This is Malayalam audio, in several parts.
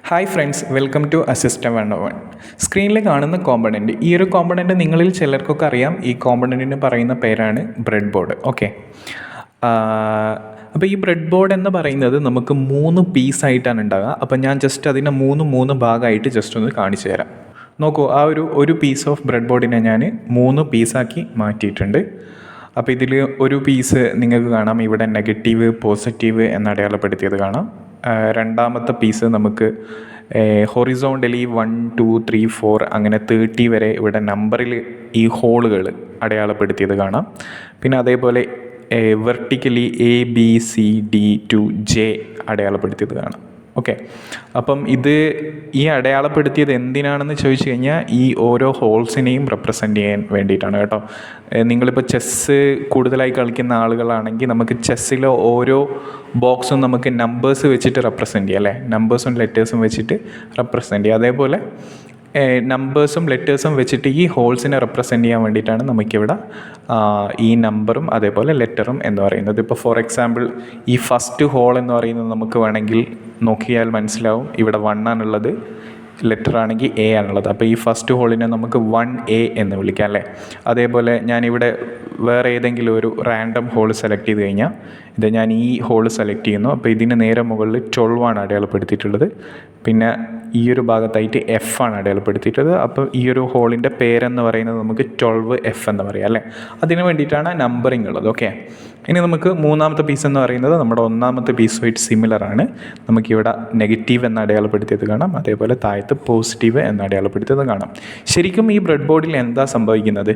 ഹായ് ഫ്രണ്ട്സ്, വെൽക്കം ടു അസിസ്റ്റം 101. സ്ക്രീനിൽ കാണുന്ന കോമ്പണൻറ്റ്, ഈ ഒരു കോമ്പണൻറ്റ് നിങ്ങളിൽ ചിലർക്കൊക്കെ അറിയാം. ഈ കോമ്പണൻറ്റിന് പറയുന്ന പേരാണ് ബ്രെഡ് ബോർഡ്. ഓക്കെ, അപ്പോൾ ഈ ബ്രെഡ് ബോർഡ് എന്ന് പറയുന്നത് നമുക്ക് 3 പീസായിട്ടാണ് ഉണ്ടാകുക. അപ്പോൾ ഞാൻ ജസ്റ്റ് അതിനെ മൂന്ന് ഭാഗമായിട്ട് ജസ്റ്റ് ഒന്ന് കാണിച്ചു തരാം. നോക്കൂ, ആ ഒരു പീസ് ഓഫ് ബ്രെഡ് ബോർഡിനെ ഞാൻ 3 പീസാക്കി മാറ്റിയിട്ടുണ്ട്. അപ്പോൾ ഇതിൽ ഒരു പീസ് നിങ്ങൾക്ക് കാണാം, ഇവിടെ നെഗറ്റീവ് പോസിറ്റീവ് എന്ന് അടയാളപ്പെടുത്തിയത് കാണാം. രണ്ടാമത്തെ പീസ് നമുക്ക് ഹൊറിസോണ്ടലി 1 2 3 4 അങ്ങനെ 30 വരെ ഇവിടെ നമ്പറിൽ ഈ ഹോളുകൾ അടയാളപ്പെടുത്തിയത് കാണാം. പിന്നെ അതേപോലെ വെർട്ടിക്കലി ABCD to J അടയാളപ്പെടുത്തിയത് കാണാം. ഓക്കെ, അപ്പം ഈ അടയാളപ്പെടുത്തിയത് എന്തിനാണെന്ന് ചോദിച്ചു കഴിഞ്ഞാൽ ഈ ഓരോ ഹോൾസിനെയും റെപ്രസെൻ്റ് ചെയ്യാൻ വേണ്ടിയിട്ടാണ് കേട്ടോ. നിങ്ങളിപ്പോൾ ചെസ്സ് കൂടുതലായി കളിക്കുന്ന ആളുകളാണെങ്കിൽ നമുക്ക് ചെസ്സിലെ ഓരോ ബോക്സും നമുക്ക് നമ്പേഴ്സ് വെച്ചിട്ട് റെപ്രസെൻ്റ് ചെയ്യാം അല്ലേ, നമ്പേഴ്സും ലെറ്റേഴ്സും വെച്ചിട്ട് റെപ്രസെൻ്റ് ചെയ്യുക. അതേപോലെ നമ്പേഴ്സും ലെറ്റേഴ്സും വെച്ചിട്ട് ഈ ഹോൾസിനെ റെപ്രസെൻ്റ് ചെയ്യാൻ വേണ്ടിയിട്ടാണ് നമുക്കിവിടെ ഈ നമ്പറും അതേപോലെ ലെറ്ററും എന്ന് പറയുന്നത്. ഇപ്പോൾ ഫോർ എക്സാമ്പിൾ ഈ ഫസ്റ്റ് ഹോൾ എന്ന് പറയുന്നത് നമുക്ക് വേണമെങ്കിൽ നോക്കിയാൽ മനസ്സിലാവും, ഇവിടെ 1 ആണുള്ളത്, ലെറ്റർ ആണെങ്കിൽ A ആണുള്ളത്. അപ്പോൾ ഈ ഫസ്റ്റ് ഹോളിനെ നമുക്ക് 1A എന്ന് വിളിക്കാം അല്ലേ. അതേപോലെ ഞാനിവിടെ വേറെ ഏതെങ്കിലും ഒരു റാൻഡം ഹോൾ സെലക്ട് ചെയ്ത് കഴിഞ്ഞാൽ ഞാൻ ഈ ഹോൾ സെലക്ട് ചെയ്യുന്നു. അപ്പോൾ ഇതിന് നേരെ മുകളിൽ 12 ആണ് അടയാളപ്പെടുത്തിയിട്ടുള്ളത്. പിന്നെ ഈ ഒരു ഭാഗത്തായിട്ട് F ആണ് അടയാളപ്പെടുത്തിയിട്ടുള്ളത്. അപ്പോൾ ഈ ഒരു ഹോളിൻ്റെ പേരെന്ന് പറയുന്നത് നമുക്ക് 12F എന്ന് പറയാം അല്ലേ. അതിന് വേണ്ടിയിട്ടാണ് നമ്പറിങ് ഉള്ളത്. ഓക്കെ, ഇനി നമുക്ക് മൂന്നാമത്തെ പീസ് എന്ന് പറയുന്നത് നമ്മുടെ ഒന്നാമത്തെ പീസുമായിട്ട് സിമിലർ ആണ്. നമുക്കിവിടെ നെഗറ്റീവ് എന്ന് അടയാളപ്പെടുത്തിയത് കാണാം, അതേപോലെ താഴത്ത് പോസിറ്റീവ് എന്ന് അടയാളപ്പെടുത്തിയത് കാണാം. ശരിക്കും ഈ ബ്രെഡ് ബോർഡിൽ എന്താ സംഭവിക്കുന്നത്,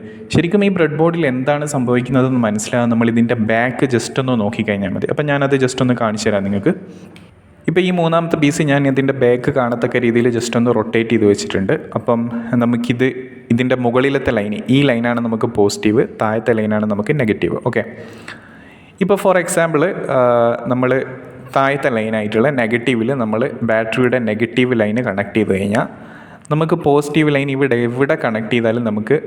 ഈ ബ്രെഡ് ബോർഡിൽ എന്താണ് സംഭവിക്കുന്നതെന്ന് മനസ്സിലാകാൻ നമ്മൾ ഇതിൻ്റെ ബാക്ക് ജസ്റ്റ് ഒന്ന് നോക്കിക്കഴിഞ്ഞാൽ മതി. അപ്പം ഞാനത് ജസ്റ്റ് ഒന്ന് കാണിച്ചു തരാം നിങ്ങൾക്ക്. ഇപ്പോൾ ഈ മൂന്നാമത്തെ പീസ് ഞാൻ ഇതിൻ്റെ ബാക്ക് കാണത്തക്ക രീതിയിൽ ജസ്റ്റ് ഒന്ന് റൊട്ടേറ്റ് ചെയ്ത് വെച്ചിട്ടുണ്ട്. അപ്പം ഇതിൻ്റെ മുകളിലത്തെ ലൈൻ, ഈ ലൈനാണ് നമുക്ക് പോസിറ്റീവ്, താഴത്തെ ലൈനാണ് നമുക്ക് നെഗറ്റീവ്. ഓക്കെ, ഇപ്പോൾ ഫോർ എക്സാമ്പിൾ നമ്മൾ താഴത്തെ ലൈനായിട്ടുള്ള നെഗറ്റീവിൽ നമ്മൾ ബാറ്ററിയുടെ നെഗറ്റീവ് ലൈന് കണക്ട് ചെയ്ത് കഴിഞ്ഞാൽ നമുക്ക് പോസിറ്റീവ് ലൈൻ എവിടെ കണക്ട് ചെയ്താലും നമുക്ക്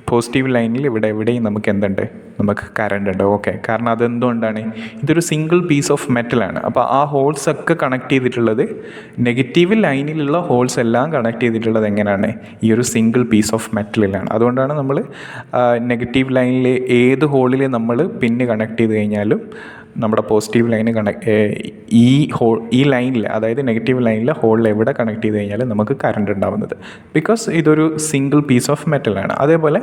പോസിറ്റീവ് ലൈനിൽ എവിടെയും നമുക്ക് എന്തുണ്ട്, നമുക്ക് കറണ്ട് ഉണ്ട്. ഓക്കെ, കാരണം അതെന്തുകൊണ്ടാണ്, ഇതൊരു സിംഗിൾ പീസ് ഓഫ് മെറ്റലാണ്. അപ്പോൾ ആ ഹോൾസ് ഒക്കെ കണക്ട് ചെയ്തിട്ടുള്ളത്, നെഗറ്റീവ് ലൈനിലുള്ള ഹോൾസ് എല്ലാം കണക്ട് ചെയ്തിട്ടുള്ളത് എങ്ങനെയാണ്, ഈ ഒരു സിംഗിൾ പീസ് ഓഫ് മെറ്റലിലാണ്. അതുകൊണ്ടാണ് നമ്മൾ നെഗറ്റീവ് ലൈനിൽ ഏത് ഹോളിൽ നമ്മൾ പിന്ന് കണക്ട് ചെയ്ത് കഴിഞ്ഞാലും നമ്മുടെ പോസിറ്റീവ് ലൈന് ഈ ലൈനിൽ, അതായത് നെഗറ്റീവ് ലൈനിലെ ഹോളിൽ എവിടെ കണക്ട് ചെയ്ത് കഴിഞ്ഞാൽ നമുക്ക് കറണ്ട് ഉണ്ടാവുന്നത്, ബിക്കോസ് ഇതൊരു സിംഗിൾ പീസ് ഓഫ് മെറ്റലാണ്. അതേപോലെ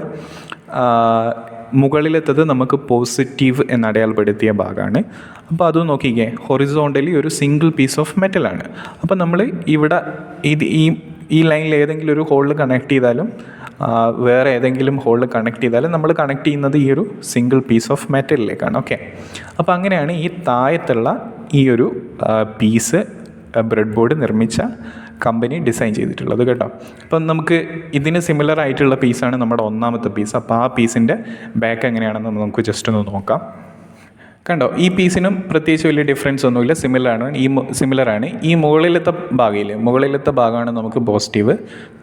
മുകളിലെത്തത് നമുക്ക് പോസിറ്റീവ് എന്ന് അടയാളപ്പെടുത്തിയ ഭാഗമാണ്. അപ്പോൾ അത് നോക്കിക്കേ, ഹൊറിസോണ്ടലി ഒരു സിംഗിൾ പീസ് ഓഫ് മെറ്റലാണ്. അപ്പോൾ നമ്മൾ ഇവിടെ ഈ ലൈനിൽ ഏതെങ്കിലും ഒരു ഹോളിൽ കണക്ട് ചെയ്താലും വേറെ ഏതെങ്കിലും ഹോളിൽ കണക്ട് ചെയ്താലും നമ്മൾ കണക്ട് ചെയ്യുന്നത് ഈ ഒരു സിംഗിൾ പീസ് ഓഫ് മെറ്റലിലേക്കാണ്. ഓക്കെ, അപ്പോൾ അങ്ങനെയാണ് ഈ താഴത്തുള്ള ഈ ഒരു പീസ് ബ്രെഡ് ബോർഡ് നിർമ്മിച്ച കമ്പനി ഡിസൈൻ ചെയ്തിട്ടുള്ളത് കേട്ടോ. അപ്പം നമുക്ക് ഇതിന് സിമിലർ ആയിട്ടുള്ള പീസാണ് നമ്മുടെ ഒന്നാമത്തെ പീസ്. അപ്പോൾ ആ പീസിൻ്റെ ബാക്ക് എങ്ങനെയാണെന്ന് നമുക്ക് ജസ്റ്റ് ഒന്ന് നോക്കാം. കണ്ടോ, ഈ പീസിനും പ്രത്യേകിച്ച് വലിയ ഡിഫറൻസ് ഒന്നുമില്ല, സിമിലറാണ്. ഈ മുകളിലത്തെ ഭാഗമാണ് നമുക്ക് പോസിറ്റീവ്,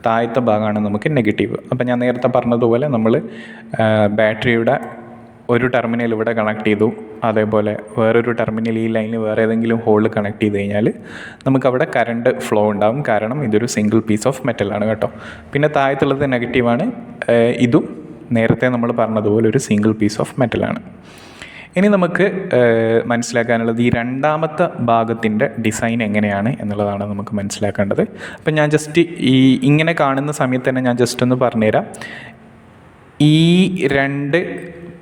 താഴത്തെ ഭാഗമാണ് നമുക്ക് നെഗറ്റീവ്. അപ്പം ഞാൻ നേരത്തെ പറഞ്ഞതുപോലെ നമ്മൾ ബാറ്ററിയുടെ ഒരു ടെർമിനൽ ഇവിടെ കണക്ട് ചെയ്തു, അതേപോലെ വേറൊരു ടെർമിനൽ ഈ ലൈനിൽ വേറെ ഏതെങ്കിലും ഹോളിൽ കണക്ട് ചെയ്ത് കഴിഞ്ഞാൽ നമുക്കവിടെ കറണ്ട് ഫ്ലോ ഉണ്ടാകും, കാരണം ഇതൊരു സിംഗിൾ പീസ് ഓഫ് മെറ്റലാണ് കേട്ടോ. പിന്നെ താഴത്തുള്ളത് നെഗറ്റീവാണ്, ഇതും നേരത്തെ നമ്മൾ പറഞ്ഞതുപോലെ ഒരു സിംഗിൾ പീസ് ഓഫ് മെറ്റലാണ്. ഇനി നമുക്ക് മനസ്സിലാക്കാനുള്ളത് ഈ രണ്ടാമത്തെ ഭാഗത്തിൻ്റെ ഡിസൈൻ എങ്ങനെയാണ് എന്നുള്ളതാണ് നമുക്ക് മനസ്സിലാക്കേണ്ടത്. അപ്പം ഞാൻ ജസ്റ്റ് ഇങ്ങനെ കാണുന്ന സമയത്ത് തന്നെ ഞാൻ ജസ്റ്റ് ഒന്ന് പറഞ്ഞുതരാം. ഈ രണ്ട്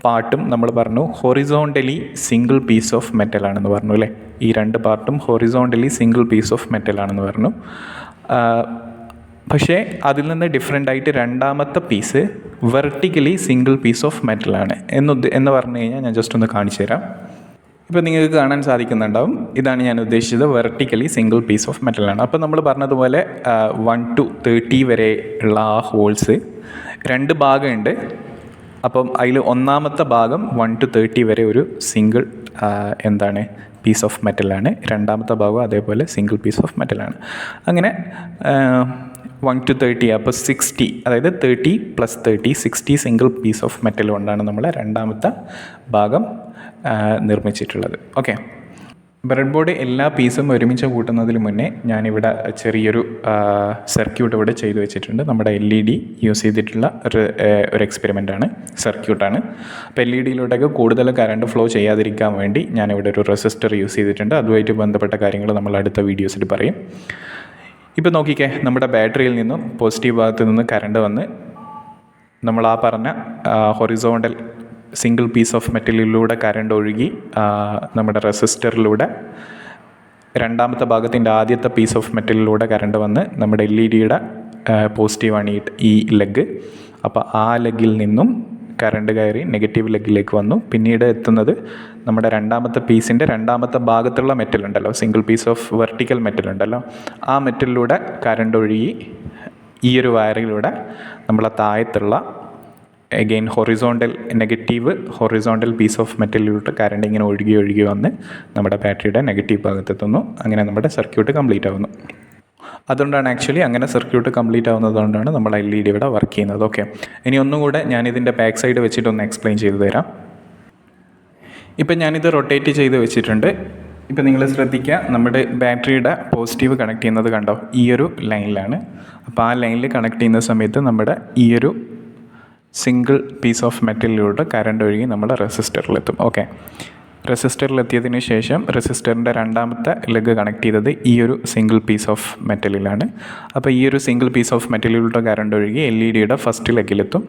പാർട്ടും നമ്മൾ പറഞ്ഞു ഹൊറിസോണ്ടലി സിംഗിൾ പീസ് ഓഫ് മെറ്റലാണെന്ന് പറഞ്ഞു അല്ലേ. ഈ രണ്ട് പാർട്ടും ഹൊറിസോണ്ടലി സിംഗിൾ പീസ് ഓഫ് മെറ്റലാണെന്ന് പറഞ്ഞു. പക്ഷേ അതിൽ നിന്ന് ഡിഫറെൻ്റ് ആയിട്ട് രണ്ടാമത്തെ piece vertically single piece of മെറ്റലാണ് എന്ന് പറഞ്ഞു കഴിഞ്ഞാൽ ഞാൻ ജസ്റ്റ് ഒന്ന് കാണിച്ചു തരാം. ഇപ്പോൾ നിങ്ങൾക്ക് കാണാൻ സാധിക്കുന്നുണ്ടാവും, ഇതാണ് ഞാൻ ഉദ്ദേശിച്ചത്, വെർട്ടിക്കലി സിംഗിൾ പീസ് ഓഫ് മെറ്റലാണ്. അപ്പോൾ നമ്മൾ പറഞ്ഞതുപോലെ 1 to 30 വരെ ഉള്ള ആ ഹോൾസ് രണ്ട് ഭാഗമുണ്ട്. അപ്പം അതിൽ ഒന്നാമത്തെ ഭാഗം 1 to 30 വരെ ഒരു സിംഗിൾ പീസ് ഓഫ് മെറ്റലാണ്, രണ്ടാമത്തെ ഭാഗം അതേപോലെ സിംഗിൾ പീസ് ഓഫ് മെറ്റലാണ്. അങ്ങനെ 1 to 30, അപ്പോൾ 60, അതായത് 30 + 30 60 സിംഗിൾ പീസ് ഓഫ് മെറ്റൽ കൊണ്ടാണ് നമ്മൾ രണ്ടാമത്തെ ഭാഗം നിർമ്മിച്ചിട്ടുള്ളത്. ഓക്കെ, ബ്രെഡ് ബോർഡ് എല്ലാ പീസും ഒരുമിച്ച് കൂട്ടുന്നതിന് മുന്നേ ഞാനിവിടെ ചെറിയൊരു സർക്യൂട്ട് ഇവിടെ ചെയ്തു വെച്ചിട്ടുണ്ട്. നമ്മുടെ LED യൂസ് ചെയ്തിട്ടുള്ള ഒരു എക്സ്പെരിമെൻ്റാണ്, സർക്യൂട്ടാണ്. അപ്പോൾ LED കൂടുതൽ കറണ്ട് ഫ്ലോ ചെയ്യാതിരിക്കാൻ വേണ്ടി ഞാനിവിടെ ഒരു റെസിസ്റ്റർ യൂസ് ചെയ്തിട്ടുണ്ട്. അതുമായിട്ട് ബന്ധപ്പെട്ട കാര്യങ്ങൾ നമ്മൾ അടുത്ത വീഡിയോസിൽ പറയും. ഇപ്പോൾ നോക്കിക്കേ, നമ്മുടെ ബാറ്ററിയിൽ നിന്നും പോസിറ്റീവ് ഭാഗത്ത് നിന്ന് കറണ്ട് വന്ന് നമ്മൾ ആ പറഞ്ഞ ഹൊറിസോണ്ടൽ സിംഗിൾ പീസ് ഓഫ് മെറ്റലിലൂടെ കറണ്ട് ഒഴുകി നമ്മുടെ റെസിസ്റ്ററിലൂടെ രണ്ടാമത്തെ ഭാഗത്തിൻ്റെ ആദ്യത്തെ പീസ് ഓഫ് മെറ്റലിലൂടെ കറണ്ട് വന്ന് നമ്മുടെ LED പോസിറ്റീവാണ് ഈ ലെഗ്. അപ്പോൾ ആ ലെഗിൽ നിന്നും കറണ്ട് കയറി നെഗറ്റീവ് ലെഗിലേക്ക് വന്നു. പിന്നീട് എത്തുന്നത് നമ്മുടെ രണ്ടാമത്തെ പീസിൻ്റെ രണ്ടാമത്തെ ഭാഗത്തുള്ള മെറ്റൽ ഉണ്ടല്ലോ, single piece of vertical metal ഉണ്ടല്ലോ, ആ മെറ്റലിലൂടെ കറണ്ട് ഒഴുകി ഈ ഒരു വയറിലൂടെ നമ്മളെ താഴത്തുള്ള അഗെയിൻ ഹൊറിസോണ്ടൽ പീസ് ഓഫ് മെറ്റലിലൂടെ കറണ്ട് ഇങ്ങനെ ഒഴുകി വന്ന് നമ്മുടെ ബാറ്ററിയുടെ നെഗറ്റീവ് ഭാഗത്തെത്തുന്നു. അങ്ങനെ നമ്മുടെ സർക്യൂട്ട് കംപ്ലീറ്റ് ആവുന്നു. അതുകൊണ്ടാണ് ആക്ച്വലി അങ്ങനെ സർക്യൂട്ട് കംപ്ലീറ്റ് ആവുന്നതുകൊണ്ടാണ് നമ്മൾ LED ഇവിടെ വർക്ക് ചെയ്യുന്നത്. ഓക്കെ, ഇനി ഒന്നുകൂടെ ഞാനിതിൻ്റെ ബാക്ക് സൈഡ് വെച്ചിട്ടൊന്ന് എക്സ്പ്ലെയിൻ ചെയ്തു തരാം. ഇപ്പം ഞാനിത് റൊട്ടേറ്റ് ചെയ്ത് വെച്ചിട്ടുണ്ട്. ഇപ്പം നിങ്ങൾ ശ്രദ്ധിക്കുക, നമ്മുടെ ബാറ്ററിയുടെ പോസിറ്റീവ് കണക്ട് ചെയ്യുന്നത് കണ്ടോ, ഈ ഒരു ലൈനിലാണ്. അപ്പോൾ ആ ലൈനിൽ കണക്ട് ചെയ്യുന്ന സമയത്ത് നമ്മുടെ ഈ ഒരു സിംഗിൾ പീസ് ഓഫ് മെറ്റലിലൂടെ കറണ്ട് ഒഴുകി നമ്മുടെ റെസിസ്റ്ററിലെത്തും. ഓക്കെ, റെസിസ്റ്ററിലെത്തിയതിന് ശേഷം റെസിസ്റ്ററിൻ്റെ രണ്ടാമത്തെ ലെഗ് കണക്ട് ചെയ്തത് ഈ ഒരു സിംഗിൾ പീസ് ഓഫ് മെറ്റലിലാണ്. അപ്പോൾ ഈ ഒരു സിംഗിൾ പീസ് ഓഫ് മെറ്റലിലൂടെ കറണ്ട് ഒഴുകി LED ഫസ്റ്റ് ലെഗിലെത്തും.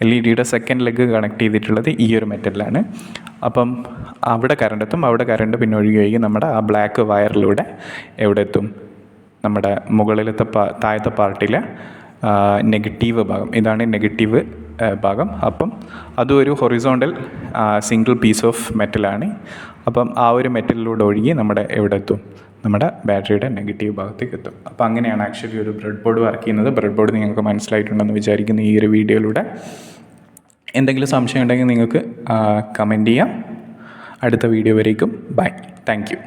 LED സെക്കൻഡ് ലെഗ് കണക്ട് ചെയ്തിട്ടുള്ളത് ഈ ഒരു മെറ്റലിലാണ്. അപ്പം അവിടെ കറണ്ട് എത്തും. അവിടെ കറണ്ട് പിന്നെ ഒഴുകി നമ്മുടെ ആ ബ്ലാക്ക് വയറിലൂടെ എവിടെ എത്തും, നമ്മുടെ മുകളിലത്തെ താഴത്തെ പാർട്ടിലെ നെഗറ്റീവ് ഭാഗം. ഇതാണ് നെഗറ്റീവ് ഭാഗം. അപ്പം അതും ഒരു ഹൊറിസോണ്ടൽ സിംഗിൾ പീസ് ഓഫ് മെറ്റലാണ്. അപ്പം ആ ഒരു മെറ്റലിലൂടെ ഒഴുകി നമ്മുടെ എവിടെ എത്തും, നമ്മുടെ ബാറ്ററിയുടെ നെഗറ്റീവ് ഭാഗത്തേക്ക് എത്തും. അപ്പോൾ അങ്ങനെയാണ് ആക്ച്വലി ഒരു ബ്രെഡ് ബോർഡ് വർക്ക് ചെയ്യുന്നത്. ബ്രെഡ് ബോർഡ് നിങ്ങൾക്ക് മനസ്സിലായിട്ടുണ്ടെന്ന് വിചാരിക്കുന്നു ഈ ഒരു വീഡിയോയിലൂടെ. എന്തെങ്കിലും സംശയം ഉണ്ടെങ്കിൽ നിങ്ങൾക്ക് കമൻറ്റ് ചെയ്യാം. അടുത്ത വീഡിയോ വരേക്കും ബൈ, താങ്ക് യു.